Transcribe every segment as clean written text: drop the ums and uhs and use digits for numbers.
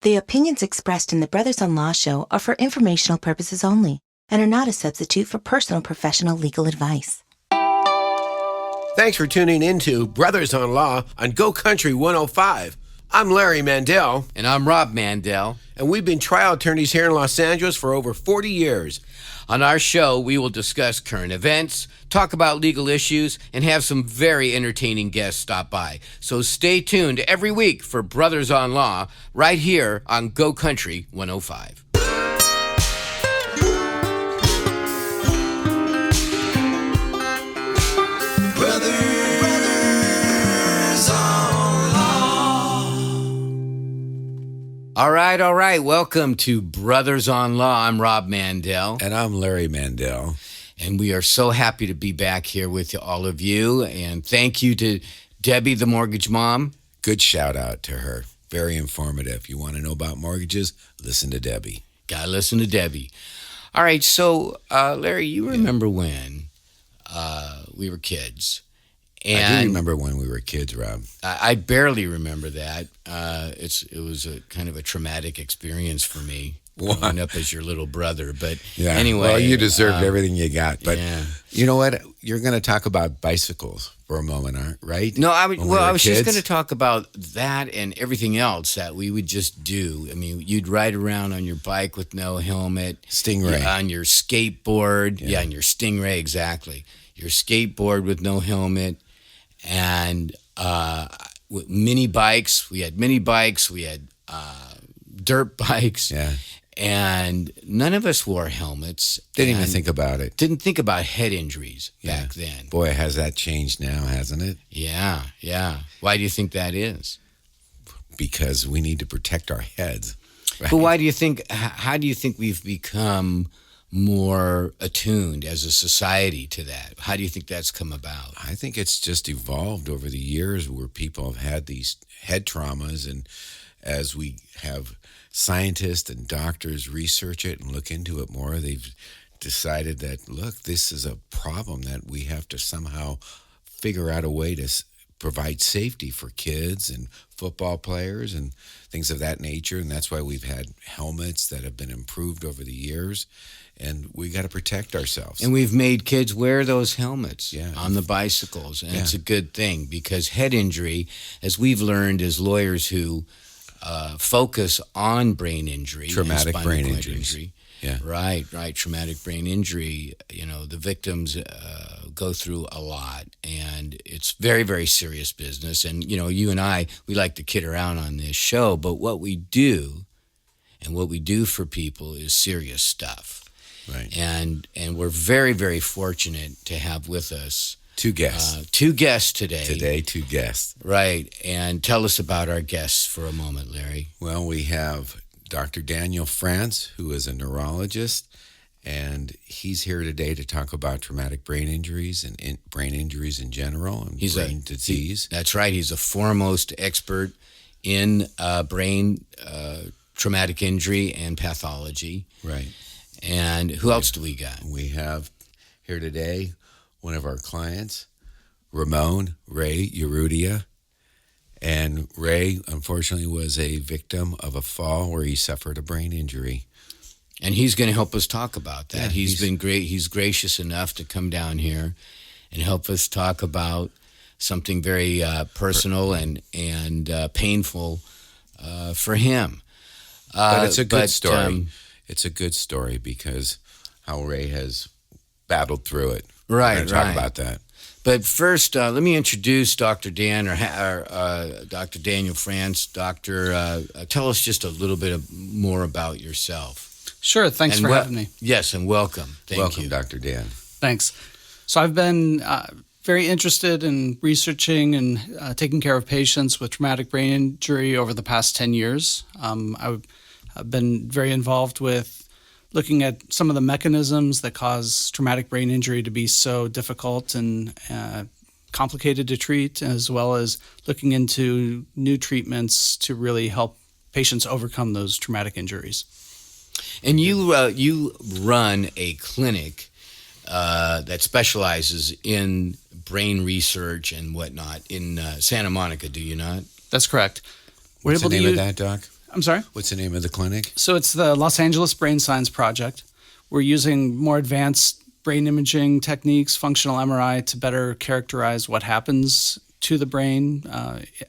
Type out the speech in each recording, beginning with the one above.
The opinions expressed in the Brothers-in-Law show are for informational purposes only and are not a substitute for personal professional legal advice. Thanks for tuning in to Brothers-in-Law on Go Country 105. I'm Larry Mandel. And I'm Rob Mandel. And we've been trial attorneys here in Los Angeles for over 40 years. On our show, we will discuss current events, talk about legal issues, and have some very entertaining guests stop by. So stay tuned every week for Brothers-in-Law right here on Go Country 105. All right. Welcome to Brothers-in-Law. I'm Rob Mandel. And I'm Larry Mandel. And we are so happy to be back here with all of you. And thank you to Debbie, the mortgage mom. Good shout out to her. Very informative. You want to know about mortgages? Listen to Debbie. Gotta listen to Debbie. All right. So, Larry, you remember when we were kids? And I do remember when we were kids, Rob. I barely remember that. It was a kind of a traumatic experience for me growing up as your little brother. But anyway. Well, you deserved everything you got. But you know what? You're going to talk about bicycles for a moment, right? No, I was just going to talk about that and everything else that we would just do. I mean, you'd ride around on your bike with no helmet. Stingray. On your skateboard. Yeah, on your Stingray, exactly. Your skateboard with no helmet. And mini bikes. We had mini bikes. We had dirt bikes. Yeah. And none of us wore helmets. Didn't even think about it. Didn't think about head injuries back then. Boy, has that changed now, hasn't it? Yeah. Why do you think that is? Because we need to protect our heads. Right? But why do you think, how do you think we've become more attuned as a society to that? How do you think that's come about? I think it's just evolved over the years where people have had these head traumas, and as we have scientists and doctors research it and look into it more, they've decided that, look, this is a problem that we have to somehow figure out a way to provide safety for kids and football players and things of that nature. And that's why we've had helmets that have been improved over the years. And we got to protect ourselves. And we've made kids wear those helmets on the bicycles. And it's a good thing, because head injury, as we've learned as lawyers who focus on brain injury. Traumatic brain injuries. Yeah. Right. Traumatic brain injury, the victims go through a lot. And it's very, very serious business. And, you and I, we like to kid around on this show. But what we do for people is serious stuff. Right. And we're very, very fortunate to have with us two guests. Two guests today. Today, two guests. Right. And tell us about our guests for a moment, Larry. Well, we have Dr. Daniel Franc, who is a neurologist, and he's here today to talk about traumatic brain injuries and brain injuries in general and brain disease. That's right. He's a foremost expert in brain traumatic injury and pathology. Right. And who else do we got? We have here today one of our clients, Ramon Ray Urrutia. And Ray, unfortunately, was a victim of a fall where he suffered a brain injury. And he's going to help us talk about that. Yeah, he's been great. He's gracious enough to come down here and help us talk about something very personal and painful for him. But it's a good story. It's a good story because how Ray has battled through it. Right, We're going to talk about that. But first, let me introduce Dr. Dan or Dr. Daniel Franc. Doctor, tell us just a little bit more about yourself. Sure. Thanks for having me. Yes, and welcome. Welcome, Dr. Dan. Thanks. So I've been very interested in researching and taking care of patients with traumatic brain injury over the past 10 years. I've been very involved with looking at some of the mechanisms that cause traumatic brain injury to be so difficult and complicated to treat, as well as looking into new treatments to really help patients overcome those traumatic injuries. And you run a clinic that specializes in brain research and whatnot in Santa Monica, do you not? That's correct. What's the name of that, Doc? I'm sorry? What's the name of the clinic? So it's the Los Angeles Brain Science Project. We're using more advanced brain imaging techniques, functional MRI, to better characterize what happens to the brain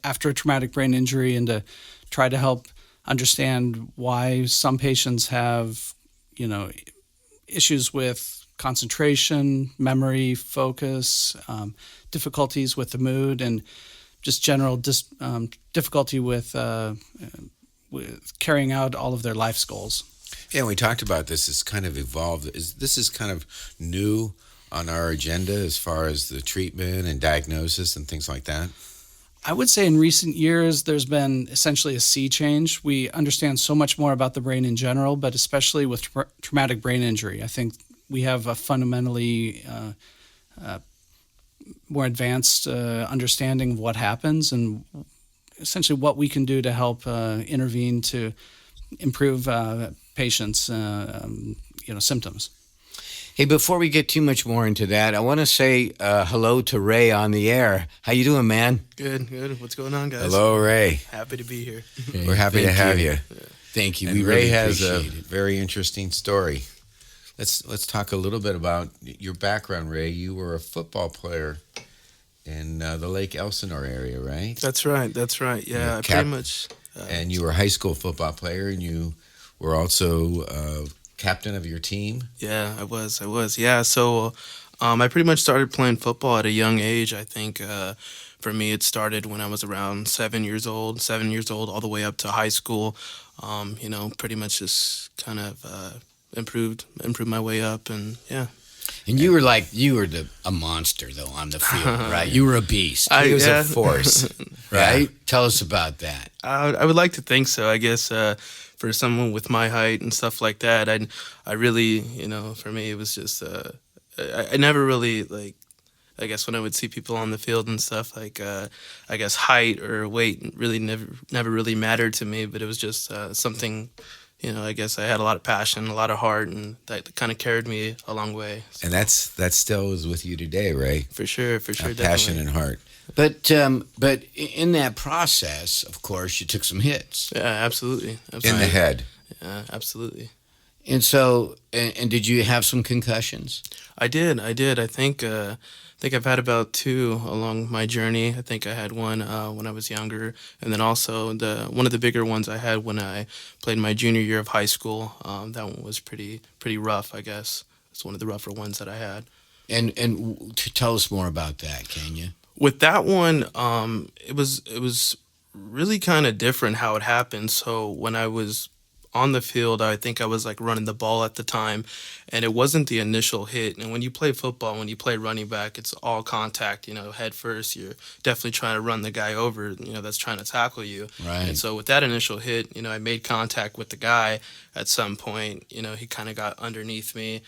after a traumatic brain injury, and to try to help understand why some patients have, issues with concentration, memory, focus, difficulties with the mood, and just general difficulty with carrying out all of their life's goals. Yeah, we talked about this. It's kind of evolved. This is kind of new on our agenda as far as the treatment and diagnosis and things like that? I would say in recent years, there's been essentially a sea change. We understand so much more about the brain in general, but especially with traumatic brain injury. I think we have a fundamentally more advanced understanding of what happens and essentially what we can do to help intervene to improve patients' symptoms. Hey, before we get too much more into that, I want to say hello to Ray on the air. How you doing, man? Good. What's going on, guys? Hello, Ray. Happy to be here. We're happy to have you. Thank you. And We Ray really has a appreciate it. very interesting story. Let's talk a little bit about your background, Ray. You were a football player in the Lake Elsinore area, right? That's right. Yeah, I pretty much. And you were a high school football player, and you were also captain of your team. Yeah, I was. Yeah, so I pretty much started playing football at a young age. I think for me, it started when I was around 7 years old, all the way up to high school. Pretty much just kind of improved my way up, and yeah. And you were a monster, though, on the field, right? You were a beast. He was a force, right? Tell us about that. I would like to think so. I guess for someone with my height and stuff like that, I really, for me, it was just I never really like. I guess when I would see people on the field and stuff, like I guess height or weight really never really mattered to me. But it was just something. I guess I had a lot of passion, a lot of heart, and that kind of carried me a long way. So. And that still is with you today, Ray. For sure, definitely. Passion and heart. But in that process, of course, you took some hits. Yeah, absolutely. In the head. Yeah, absolutely. And so, and did you have some concussions? I did. I think I've had about 2 along my journey. I think I had one when I was younger, and then also one of the bigger ones I had when I played my junior year of high school. That one was pretty rough, I guess. It's one of the rougher ones that I had. And to tell us more about that, can you? With that one, it was really kind of different how it happened. So when I was on the field, I think I was like running the ball at the time, and it wasn't the initial hit. And when you play football, when you play running back, it's all contact, head first. You're definitely trying to run the guy over, that's trying to tackle you. Right. And so with that initial hit, I made contact with the guy at some point. He kind of got underneath me,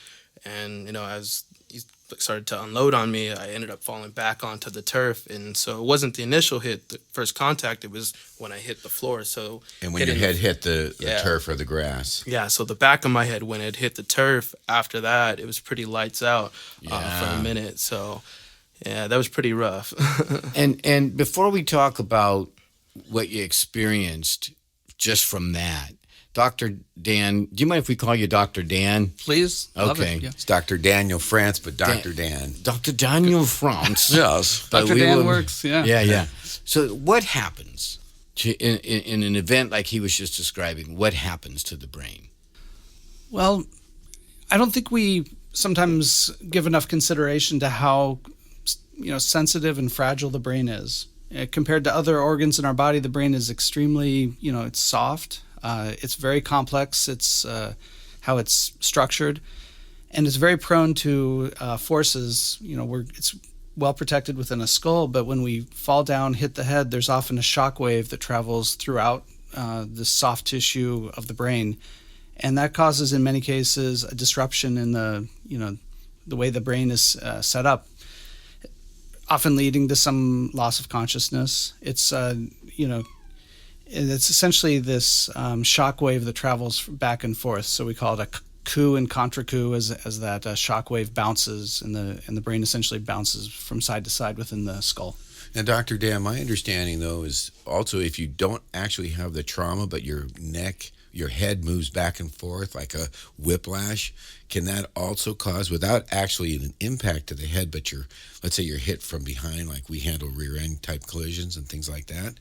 and, as he started to unload on me, I ended up falling back onto the turf. And so it wasn't the initial hit, the first contact, it was when I hit the floor. So And when your head hit the turf or the grass. Yeah, so the back of my head, when it hit the turf, after that, it was pretty lights out for a minute. So, yeah, that was pretty rough. And before we talk about what you experienced just from that, Dr. Dan, do you mind if we call you Dr. Dan? Please. Love Okay. it. Yeah. It's Dr. Daniel France, but Dr. Dan. Dr. Daniel France. Yes. But Dr. we Dan will- works, yeah. Yeah. So what happens in an event like he was just describing? What happens to the brain? Well, I don't think we sometimes give enough consideration to how sensitive and fragile the brain is. Compared to other organs in our body, the brain is extremely, it's soft. It's very complex. It's how it's structured, and it's very prone to forces. It's well protected within a skull, but when we fall down, hit the head, there's often a shock wave that travels throughout the soft tissue of the brain, and that causes, in many cases, a disruption in the way the brain is set up, often leading to some loss of consciousness. It's it's essentially this shock wave that travels back and forth. So we call it a coup and contra coup, as that shock wave bounces, and the brain essentially bounces from side to side within the skull. Now, Dr. Dan, my understanding, though, is also if you don't actually have the trauma, but your neck, your head moves back and forth like a whiplash, can that also cause, without actually an impact to the head, but let's say you're hit from behind, like we handle rear end type collisions and things like that,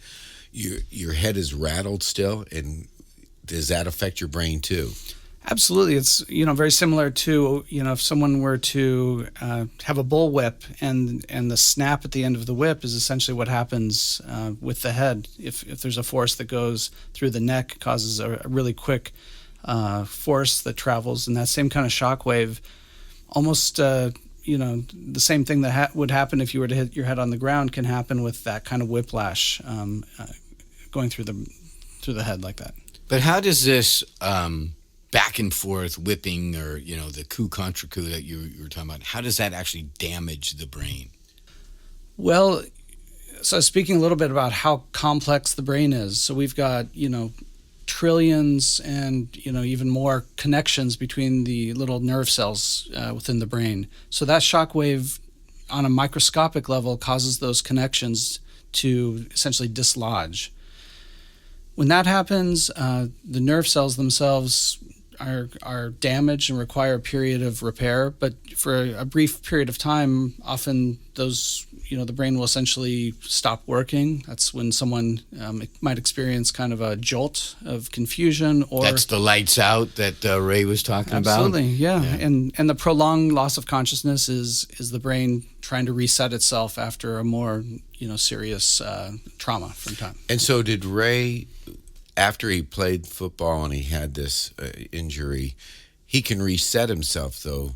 your head is rattled still, and does that affect your brain too? Absolutely. It's, very similar to, if someone were to have a bull whip and the snap at the end of the whip is essentially what happens with the head. If there's a force that goes through the neck, it causes a really quick force that travels, and that same kind of shock wave, almost, the same thing that would happen if you were to hit your head on the ground can happen with that kind of whiplash going through the head like that. But how does this back and forth whipping, or the coup contra coup that you were talking about, how does that actually damage the brain? Well, so speaking a little bit about how complex the brain is. So we've got trillions and even more connections between the little nerve cells within the brain. So that shock wave on a microscopic level causes those connections to essentially dislodge. When that happens, the nerve cells themselves are damaged and require a period of repair, but for a brief period of time, often those, the brain will essentially stop working. That's when someone might experience kind of a jolt of confusion, or that's the lights out that Ray was talking about. Absolutely, yeah. And the prolonged loss of consciousness is the brain trying to reset itself after a more serious trauma from time. And so did Ray, after he played football and he had this injury, he can reset himself, though,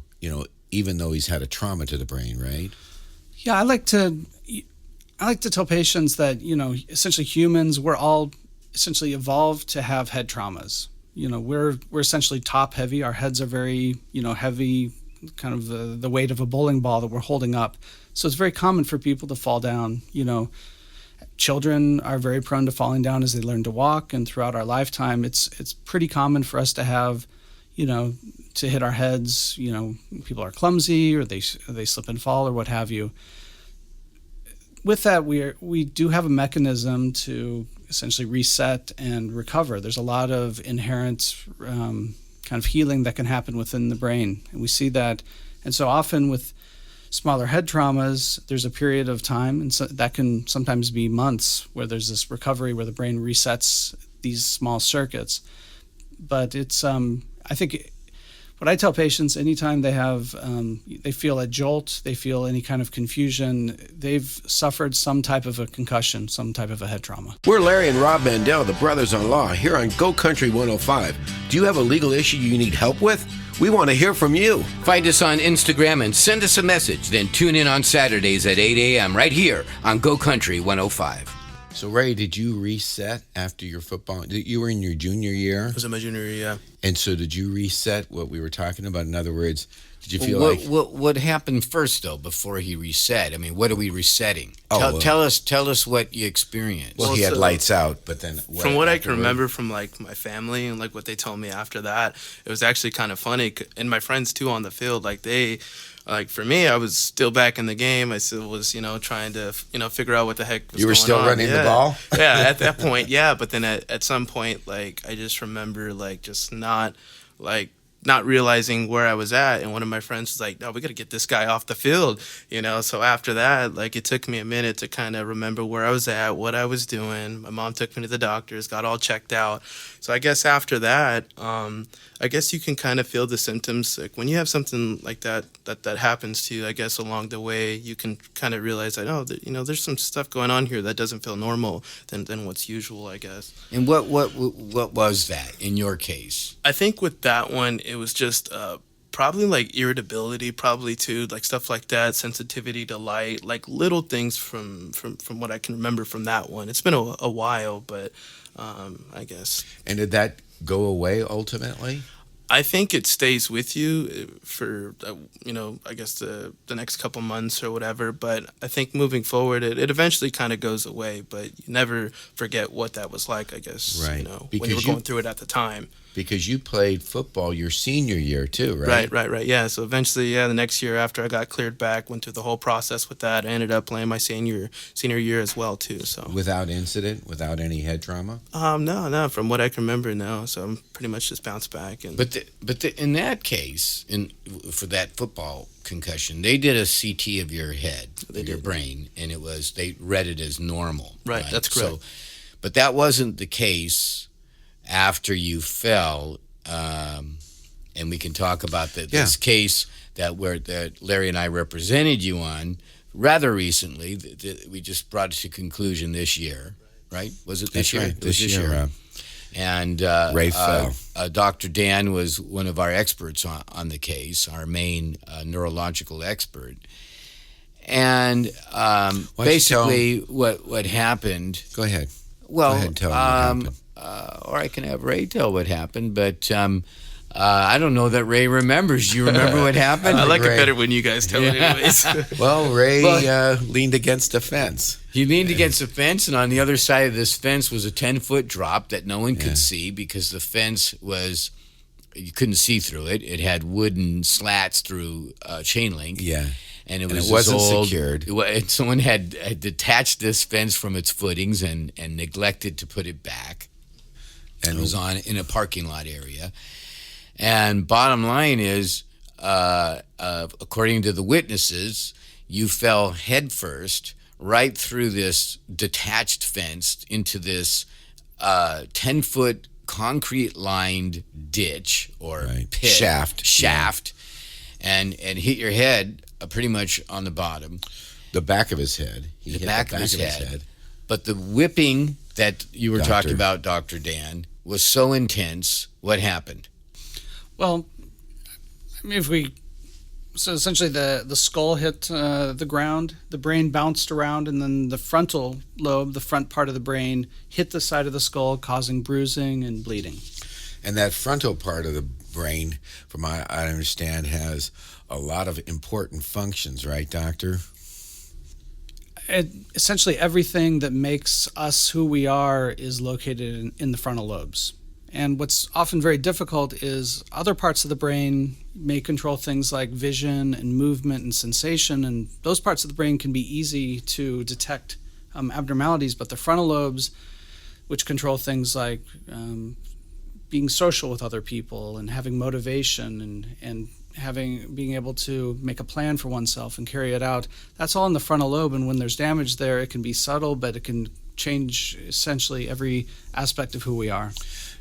even though he's had a trauma to the brain, right? Yeah, I like to tell patients that, essentially humans, we're all essentially evolved to have head traumas. We're essentially top heavy. Our heads are very, heavy, kind of the weight of a bowling ball that we're holding up. So it's very common for people to fall down. Children are very prone to falling down as they learn to walk, and throughout our lifetime, it's pretty common for us to have, to hit our heads. People are clumsy, or they slip and fall, or what have you. With that, we do have a mechanism to essentially reset and recover. There's a lot of inherent kind of healing that can happen within the brain, and we see that. And so often with smaller head traumas, there's a period of time, and so that can sometimes be months, where there's this recovery where the brain resets these small circuits. But it's, I think, what I tell patients, anytime they have, they feel a jolt, they feel any kind of confusion, they've suffered some type of a concussion, some type of a head trauma. We're Larry and Rob Mandel, the brothers-in-law, here on Go Country 105. Do you have a legal issue you need help with? We want to hear from you. Find us on Instagram and send us a message. Then tune in on Saturdays at 8 a.m. right here on Go Country 105. So, Ray, did you reset after your football? You were in your junior year? It was in my junior year, yeah. And so did you reset what we were talking about? In other words, did you feel what happened first, though, before he reset? I mean, what are we resetting? Oh, tell us what you experienced. Well, he had lights out, but then... From what I can remember from, like, my family and, like, what they told me after that, it was actually kind of funny. And my friends, too, on the field, like, they... Like, for me, I was still back in the game. I still was, trying to, figure out what the heck was going on. You were still running the ball? Yeah, at that point, yeah. But then at some point, like, I just remember, like, just not realizing where I was at. And one of my friends was like, no, we got to get this guy off the field, So after that, like, it took me a minute to kind of remember where I was at, what I was doing. My mom took me to the doctors, got all checked out. So I guess after that, I guess you can kind of feel the symptoms. Like, when you have something like that happens to you, I guess along the way, you can kind of realize that, there's some stuff going on here that doesn't feel normal than what's usual, I guess. And what was that in your case? I think with that one, it was just probably like irritability, probably too, like stuff like that, sensitivity to light, like little things from what I can remember from that one. It's been a while, but I guess. And did that go away ultimately? I think it stays with you for, I guess the next couple months or whatever. But I think moving forward, it eventually kind of goes away. But you never forget what that was like, I guess, Right. when Because you were you- going through it at the time. Because you played football your senior year too, right? Right. Yeah. So eventually, the next year after I got cleared back, went through the whole process with that. I ended up playing my senior year as well too. So Without incident, without any head trauma. no, from what I can remember, no. So I'm pretty much just bounced back. And In that case, for that football concussion, they did a CT of your head, your brain, and they read it as normal. Right, that's correct. But that wasn't the case after you fell, and we can talk about this case that Larry and I represented you on rather recently. We just brought it to conclusion this year, right? Was it this That's year? right. It was This year. And Ray fell. Dr. Dan was one of our experts on the case, our main neurological expert. And basically, what happened? Go ahead. Well, Go ahead and tell me what happened. or I can have Ray tell what happened, but I don't know that Ray remembers. Do you remember what happened? I like Ray. it better when you guys tell it anyways. Well, Ray leaned against a fence. He leaned against a fence, and on the other side of this fence was a 10-foot drop that no one could see because the fence was, you couldn't see through it. It had wooden slats through chain link. Yeah. And it And was it wasn't this old, secured. Someone had detached this fence from its footings and neglected to put it back. And it was in a parking lot area. And bottom line is, according to the witnesses, you fell headfirst right through this detached fence into this 10-foot concrete-lined ditch or pit. Shaft. And hit your head pretty much on the bottom. The back of his head. He hit the back of his head. But the whipping that you were talking about, Dr. Dan, was so intense. What happened? Well, I mean, so essentially the skull hit the ground, the brain bounced around, and then the frontal lobe, the front part of the brain, hit the side of the skull, causing bruising and bleeding. And that frontal part of the brain, from what I understand, has a lot of important functions, right, Doctor? Essentially everything that makes us who we are is located in the frontal lobes. And what's often very difficult is other parts of the brain may control things like vision and movement and sensation, and those parts of the brain can be easy to detect abnormalities, but the frontal lobes, which control things like being social with other people and having motivation and being able to make a plan for oneself and carry it out, that's all in the frontal lobe. And when there's damage there, it can be subtle, but it can change essentially every aspect of who we are.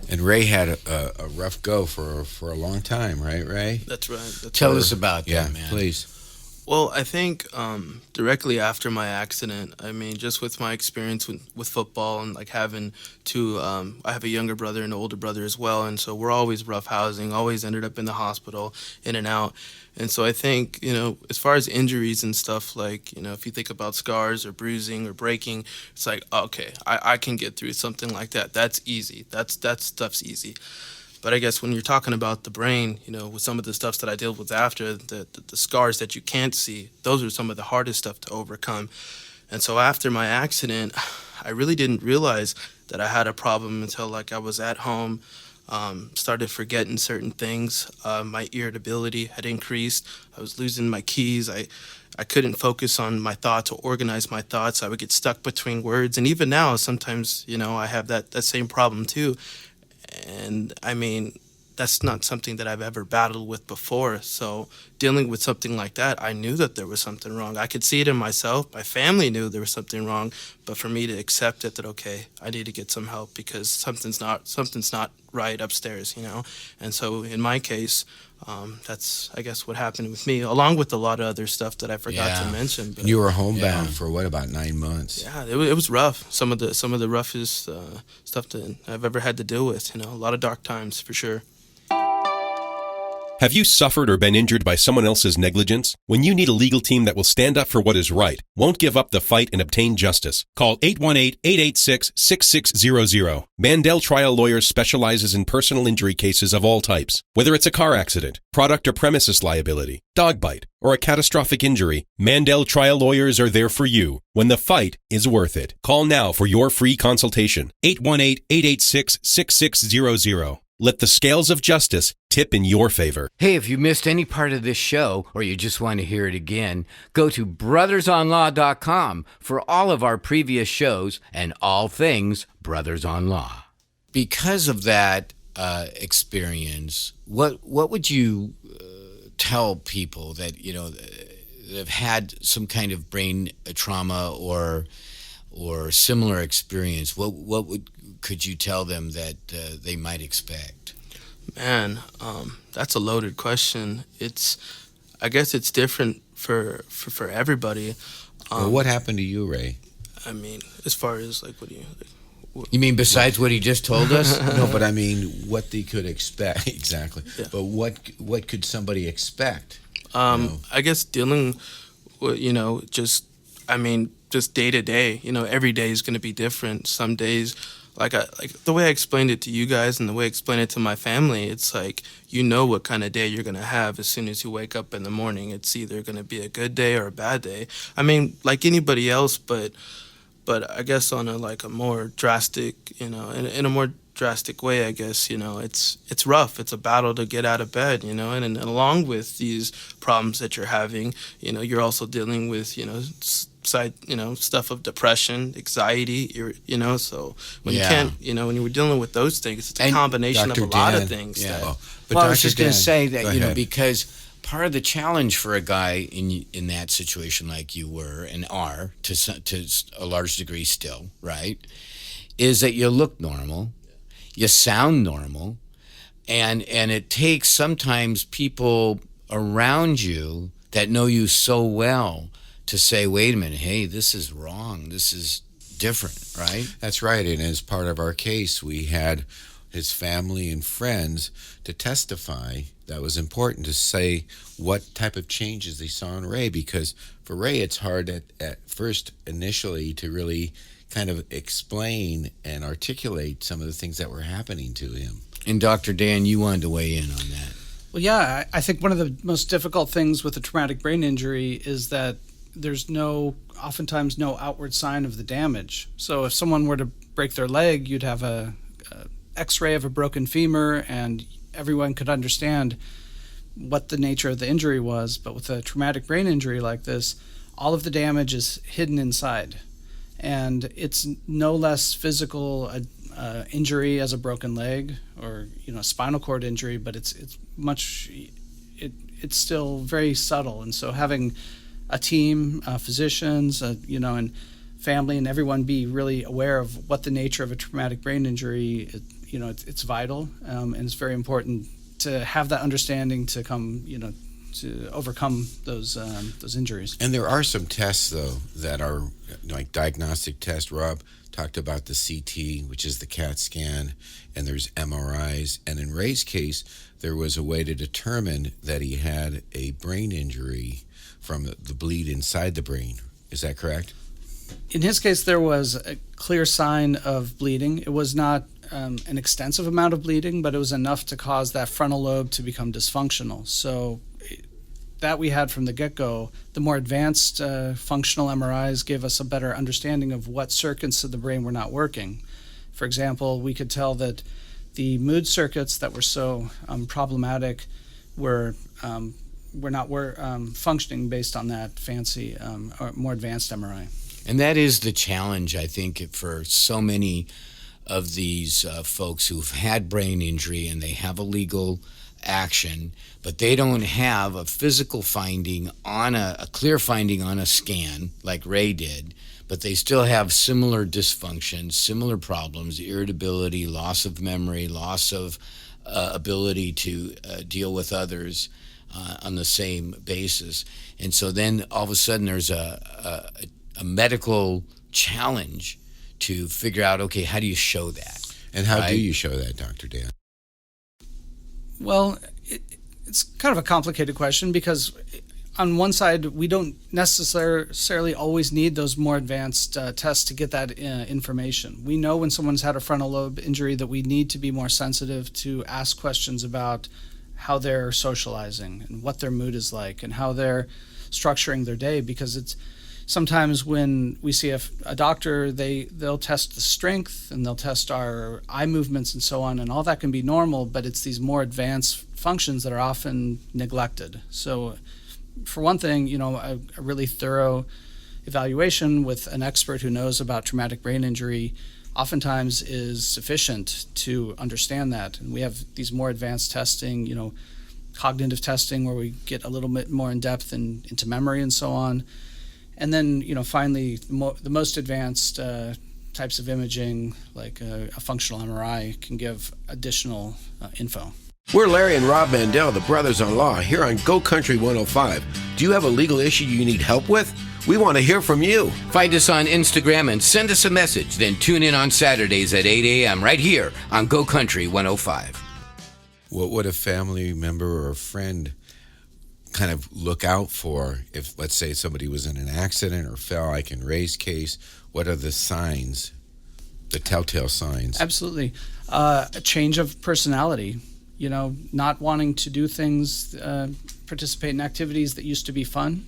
And Ray had a rough go for a long time, right, Ray? That's right. Tell us about that, man. Please. Well, I think directly after my accident, I mean, just with my experience with football and like having I have a younger brother and an older brother as well, and so we're always roughhousing, always ended up in the hospital, in and out. And so I think, as far as injuries and stuff, like, if you think about scars or bruising or breaking, it's like, okay, I can get through something like that. That's easy. That stuff's easy. But I guess when you're talking about the brain, with some of the stuff that I dealt with after, the scars that you can't see, those are some of the hardest stuff to overcome. And so after my accident, I really didn't realize that I had a problem until like I was at home, started forgetting certain things. My irritability had increased. I was losing my keys. I couldn't focus on my thoughts or organize my thoughts. I would get stuck between words. And even now, sometimes, I have that same problem too. And I mean, that's not something that I've ever battled with before. So dealing with something like that, I knew that there was something wrong. I could see it in myself. My family knew there was something wrong. But for me to accept it, that, okay, I need to get some help because something's not right upstairs, And so in my case, that's, I guess, what happened with me, along with a lot of other stuff that I forgot to mention. But You were homebound for what, about 9 months? yeah, it was rough. Some of the roughest stuff that I've ever had to deal with. A lot of dark times for sure. Have you suffered or been injured by someone else's negligence? When you need a legal team that will stand up for what is right, won't give up the fight and obtain justice, call 818-886-6600. Mandel Trial Lawyers specializes in personal injury cases of all types. Whether it's a car accident, product or premises liability, dog bite, or a catastrophic injury, Mandel Trial Lawyers are there for you when the fight is worth it. Call now for your free consultation. 818-886-6600. Let the scales of justice tip in your favor. Hey, if you missed any part of this show or you just want to hear it again, go to brothersonlaw.com for all of our previous shows and all things Brothers on Law. Because of that experience, what would you tell people that, that have had some kind of brain trauma or similar experience? Could you tell them that they might expect? Man, that's a loaded question. I guess it's different for everybody. Well, what happened to you, Ray? I mean, as far as what do you? You mean besides what he just told us? No, but I mean what they could expect exactly. Yeah. But what could somebody expect? I guess dealing with just day to day. Every day is going to be different. Some days. Like the way I explained it to you guys and the way I explained it to my family, it's like what kind of day you're going to have as soon as you wake up in the morning. It's either going to be a good day or a bad day. I mean, like anybody else, but I guess on a more drastic, in a more drastic way, I guess, it's rough. It's a battle to get out of bed, and along with these problems that you're having, you're also dealing with, stuff of depression, anxiety, so when you can't, when you were dealing with those things, it's a combination Dr. of a lot Dan, of things. yeah. Well, I was just going to Dan, say that, go ahead. because part of the challenge for a guy in that situation like you were and are to a large degree still, right, is that you look normal, you sound normal, and it takes sometimes people around you that know you so well to say, wait a minute, hey, this is wrong, this is different, right? That's right. And as part of our case, we had his family and friends to testify. That was important to say what type of changes they saw in Ray, because for Ray, it's hard at first initially to really kind of explain and articulate some of the things that were happening to him. And Dr. Dan, you wanted to weigh in on that. Well, yeah, I think one of the most difficult things with a traumatic brain injury is that there's oftentimes no outward sign of the damage. So if someone were to break their leg, you'd have a X-ray of a broken femur, and everyone could understand what the nature of the injury was. But with a traumatic brain injury like this, all of the damage is hidden inside, and it's no less physical injury as a broken leg or spinal cord injury, but it's still very subtle. And so having a team, physicians, and family and everyone be really aware of what the nature of a traumatic brain injury, it's vital, and it's very important to have that understanding to come, to overcome those injuries. And there are some tests, though, that are like diagnostic tests. Rob talked about the CT, which is the CAT scan, and there's MRIs. And in Ray's case, there was a way to determine that he had a brain injury from the bleed inside the brain. Is that correct? In his case, there was a clear sign of bleeding. It was not an extensive amount of bleeding, but it was enough to cause that frontal lobe to become dysfunctional. So that we had from the get-go. The more advanced functional MRIs gave us a better understanding of what circuits of the brain were not working. For example, we could tell that the mood circuits that were so problematic were not functioning based on that fancy or more advanced MRI. And that is the challenge, I think, for so many of these folks who've had brain injury and they have a legal action, but they don't have a physical finding on a clear finding on a scan like Ray did, but they still have similar dysfunctions, similar problems, irritability, loss of memory, loss of ability to deal with others on the same basis. And so then all of a sudden there's a medical challenge to figure out, okay, how do you show that? And how do you show that, Dr. Dan? Well, It's kind of a complicated question because on one side, we don't necessarily always need those more advanced tests to get that information. We know when someone's had a frontal lobe injury that we need to be more sensitive to ask questions about how they're socializing and what their mood is like and how they're structuring their day, because it's sometimes when we see a doctor, they'll test the strength and they'll test our eye movements and so on, and all that can be normal, but it's these more advanced functions that are often neglected. So for one thing, a really thorough evaluation with an expert who knows about traumatic brain injury oftentimes is sufficient to understand that. And we have these more advanced testing, cognitive testing, where we get a little bit more in depth into memory and so on. And then, finally, the most advanced types of imaging, like a functional MRI, can give additional info. We're Larry and Rob Mandel, the brothers-in-law, here on Go Country 105. Do you have a legal issue you need help with? We want to hear from you. Find us on Instagram and send us a message. Then tune in on Saturdays at 8 a.m. right here on Go Country 105. What would a family member or a friend kind of look out for if, let's say, somebody was in an accident or fell, like in Ray's case? What are the signs, the telltale signs? Absolutely. A change of personality. Not wanting to do things, participate in activities that used to be fun.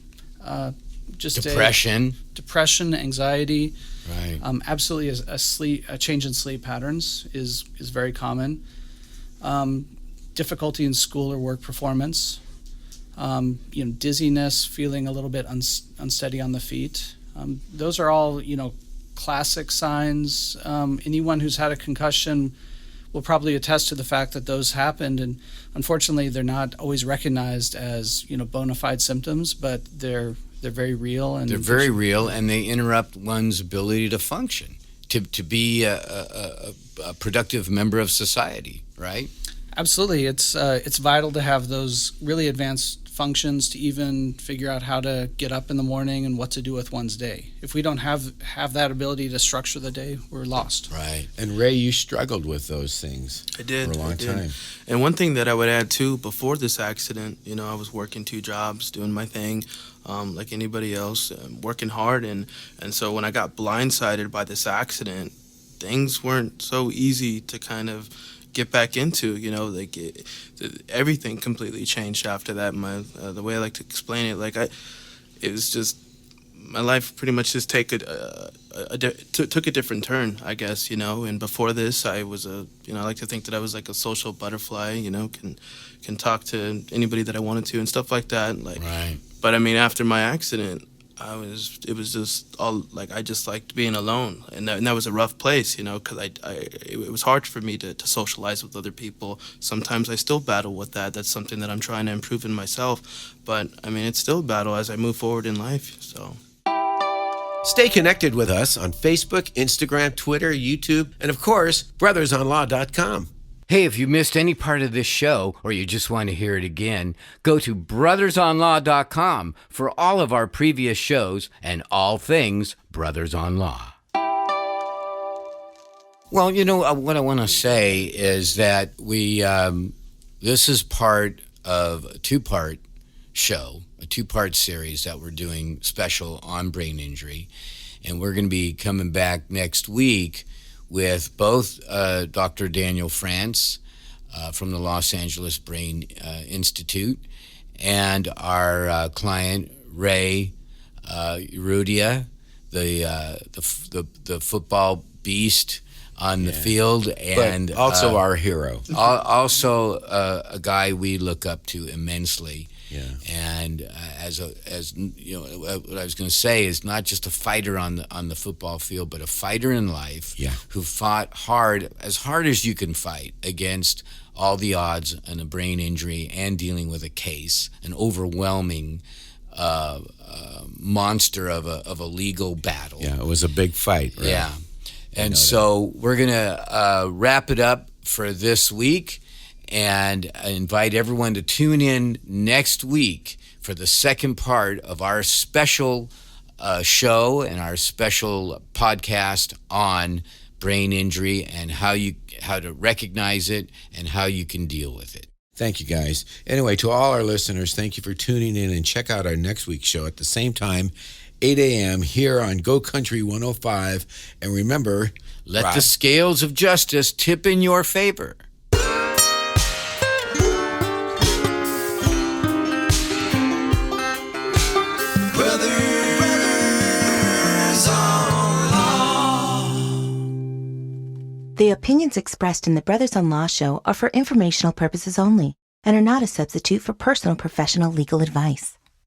Just depression, anxiety. Right. Absolutely, a change in sleep patterns is very common. Difficulty in school or work performance. Dizziness, feeling a little bit unsteady on the feet. Those are all classic signs. Anyone who's had a concussion will probably attest to the fact that those happened, and unfortunately they're not always recognized as bona fide symptoms, but they're very real, and they're very real, and they interrupt one's ability to function, to be a productive member of society, right? Absolutely. It's vital to have those really advanced functions to even figure out how to get up in the morning and what to do with one's day. If we don't have that ability to structure the day, we're lost. Right. And Ray, you struggled with those things I did, for a long time. And one thing that I would add too, before this accident, I was working 2 jobs, doing my thing, like anybody else, working hard, and so when I got blindsided by this accident, things weren't so easy to kind of get back into. Everything completely changed after that. The way I like to explain it, it was just my life pretty much just took a different turn, I guess, and before this I was I like to think that I was like a social butterfly, can talk to anybody that I wanted to and stuff like that, right. But I mean, after my accident, it was just all I just liked being alone, and that was a rough place, because it was hard for me to socialize with other people. Sometimes I still battle with that. That's something that I'm trying to improve in myself, but I mean, it's still a battle as I move forward in life. So Stay connected with us on Facebook, Instagram, Twitter, YouTube, and of course, brothersonlaw.com. Hey, if you missed any part of this show or you just want to hear it again, go to brothersonlaw.com for all of our previous shows and all things Brothers on Law. Well, what I want to say is that this is part of a 2-part show, a 2-part series that we're doing special on brain injury. And we're going to be coming back next week with both Dr. Daniel Franc from the Los Angeles Brain Institute and our client Ray Urrutia, the football beast on the field, and but also our hero. Also a guy we look up to immensely. Yeah. And as what I was going to say is not just a fighter on the football field, but a fighter in life. Yeah. Who fought hard as you can fight against all the odds and a brain injury and dealing with a case, an overwhelming monster of a legal battle. Yeah, it was a big fight. Right? Yeah. And so we're going to wrap it up for this week. And I invite everyone to tune in next week for the second part of our special show and our special podcast on brain injury and how to recognize it and how you can deal with it. Thank you, guys. Anyway, to all our listeners, thank you for tuning in, and check out our next week's show at the same time, 8 a.m. here on Go Country 105. And remember, Let the scales of justice tip in your favor. The opinions expressed in the Brothers on Law show are for informational purposes only and are not a substitute for personal professional legal advice.